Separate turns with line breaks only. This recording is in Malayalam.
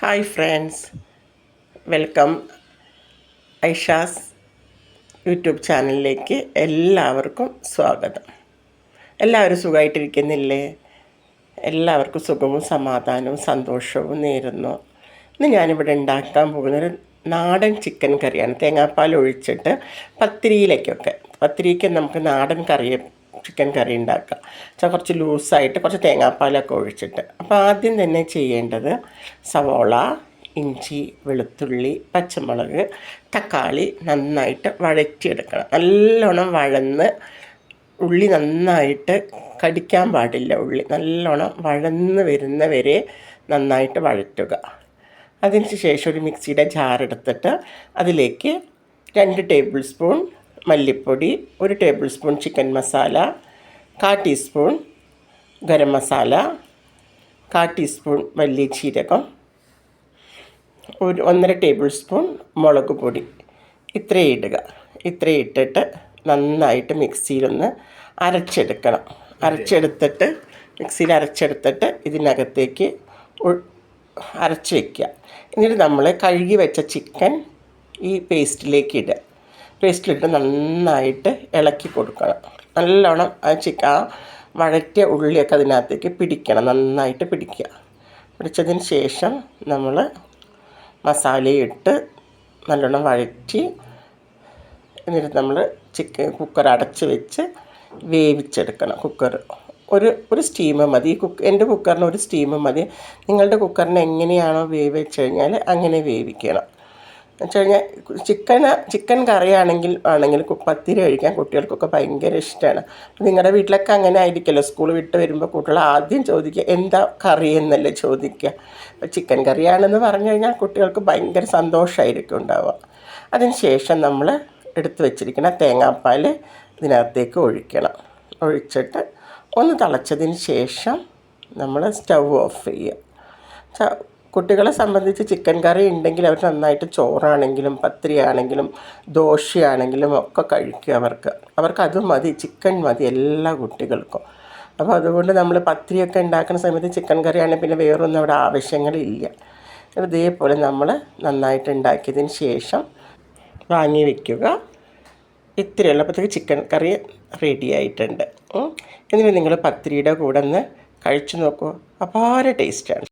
Hi friends, welcome Aisha's YouTube ചാനലിലേക്ക് എല്ലാവർക്കും സ്വാഗതം. എല്ലാവരും സുഖമായിട്ടിരിക്കുന്നില്ലേ? എല്ലാവർക്കും സുഖവും സമാധാനവും സന്തോഷവും നേരുന്നു. ഇന്ന് ഞാനിവിടെ ഉണ്ടാക്കാൻ പോകുന്നൊരു നാടൻ ചിക്കൻ കറിയാണ്. തേങ്ങാപ്പാൽ ഒഴിച്ചിട്ട് പത്തിരിക്ക് നമുക്ക് നാടൻ ചിക്കൻ കറി ഉണ്ടാക്കാം. കുറച്ച് ലൂസായിട്ട് കുറച്ച് തേങ്ങാപ്പാലൊക്കെ ഒഴിച്ചിട്ട്. അപ്പോൾ ആദ്യം തന്നെ ചെയ്യേണ്ടത് സവോള, ഇഞ്ചി, വെളുത്തുള്ളി, പച്ചമുളക്, തക്കാളി നന്നായിട്ട് വഴറ്റിയെടുക്കണം. നല്ലോണം വഴന്ന് ഉള്ളി നന്നായിട്ട് കടിക്കാൻ പാടില്ല. ഉള്ളി നല്ലോണം വഴന്ന് വരുന്നവരെ നന്നായിട്ട് വഴറ്റുക. അതിന് ശേഷം ഒരു മിക്സിയുടെ ജാറെടുത്തിട്ട് അതിലേക്ക് 2 ടേബിൾ സ്പൂൺ മല്ലിപ്പൊടി, 1 table spoon chicken masala, 1/4 teaspoon garam masala, 1/4 teaspoon വലിയ ജീരകം, 1.5 ടേബിൾ സ്പൂൺ മുളക് പൊടി, ഇത്രയും ഇടുക. ഇത്രയും ഇട്ടിട്ട് നന്നായിട്ട് മിക്സിയിലൊന്ന് അരച്ചെടുക്കണം. മിക്സിയിൽ അരച്ചെടുത്തിട്ട് ഇതിനകത്തേക്ക് അരച്ച് വയ്ക്കുക. എന്നിട്ട് നമ്മൾ കഴുകി വെച്ച ചിക്കൻ ഈ പേസ്റ്റിലിട്ട് നന്നായിട്ട് ഇളക്കി കൊടുക്കണം. നല്ലോണം ആ വഴറ്റിയ ഉള്ളിയൊക്കെ അതിനകത്തേക്ക് പിടിക്കണം. നന്നായിട്ട് പിടിച്ചതിന് ശേഷം നമ്മൾ മസാലയിട്ട് നല്ലോണം വഴറ്റി എന്നിട്ട് നമ്മൾ കുക്കർ അടച്ച് വെച്ച് വേവിച്ചെടുക്കണം. ഒരു സ്റ്റീം മതി. എൻ്റെ കുക്കറിന് ഒരു സ്റ്റീം മതി. നിങ്ങളുടെ കുക്കറിന് എങ്ങനെയാണോ വേവിച്ച് കഴിഞ്ഞാൽ അങ്ങനെ വേവിക്കണം. എന്ന് വെച്ച് കഴിഞ്ഞാൽ ചിക്കൻ കറിയാണെങ്കിൽ പത്തിരി കഴിക്കാൻ കുട്ടികൾക്കൊക്കെ ഭയങ്കര ഇഷ്ടമാണ്. നിങ്ങളുടെ വീട്ടിലൊക്കെ അങ്ങനെ ആയിരിക്കുമല്ലോ. സ്കൂൾ വിട്ട് വരുമ്പോൾ കുട്ടികൾ ആദ്യം ചോദിക്കുക എന്താ കറി എന്നല്ലേ ചോദിക്കുക. അപ്പോൾ ചിക്കൻ കറിയാണെന്ന് പറഞ്ഞു കഴിഞ്ഞാൽ കുട്ടികൾക്ക് ഭയങ്കര സന്തോഷമായിരിക്കും ഉണ്ടാവുക. അതിന് ശേഷം നമ്മൾ എടുത്ത് വെച്ചിരിക്കുന്ന തേങ്ങാപ്പാൽ ഇതിനകത്തേക്ക് ഒഴിച്ചിട്ട് ഒന്ന് തിളച്ചതിന് ശേഷം നമ്മൾ സ്റ്റൗ ഓഫ് ചെയ്യുക. കുട്ടികളെ സംബന്ധിച്ച് ചിക്കൻ കറി ഉണ്ടെങ്കിൽ അവർ നന്നായിട്ട് ചോറാണെങ്കിലും പത്തിരിയാണെങ്കിലും ദോശയാണെങ്കിലും ഒക്കെ കഴിക്കും. അവർക്ക് അത് മതി, ചിക്കൻ മതി എല്ലാ കുട്ടികൾക്കും. അപ്പോൾ അതുകൊണ്ട് നമ്മൾ പത്തിരിയൊക്കെ ഉണ്ടാക്കുന്ന സമയത്ത് ചിക്കൻ കറിയാണെങ്കിൽ പിന്നെ വേറൊന്നും അവിടെ ആവശ്യങ്ങളില്ല. ഇതേപോലെ നമ്മൾ നന്നായിട്ട് ഉണ്ടാക്കിയതിന് ശേഷം വാങ്ങി വയ്ക്കുക. ഇത്തിരി എളുപ്പത്തേക്ക് ചിക്കൻ കറി റെഡി ആയിട്ടുണ്ട്. എന്നിട്ട് നിങ്ങൾ പത്തിരിയുടെ കൂടെ ഒന്ന് കഴിച്ചു നോക്കൂ. അപാര ടേസ്റ്റാണ്.